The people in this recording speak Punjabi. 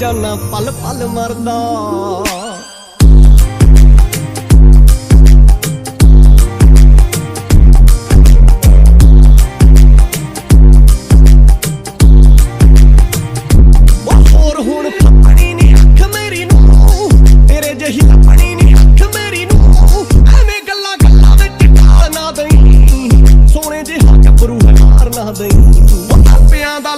ਜਾਨਾ ਪਲ ਪਲ ਮਰਦਾ। ਹੋਰ ਹੁਣ ਫੱਪਣੀ ਨੀ ਅੱਖ ਮੇਰੀ ਨੂੰ, ਤੇਰੇ ਜਿਹੀ ਆਪਣੀ ਨੀ ਅੱਖ ਮੇਰੀ ਨੂੰ। ਐਵੇਂ ਗੱਲਾਂ ਗੱਲਾਂ ਵਿੱਚ ਢਾਲ ਨਾ ਦਈ, ਸੋਹਣੇ ਜਿਹਾ ਗੱਭਰੂ ਹਾਰ ਨਾ ਦਈ। ਪਿਆਂ ਦਾ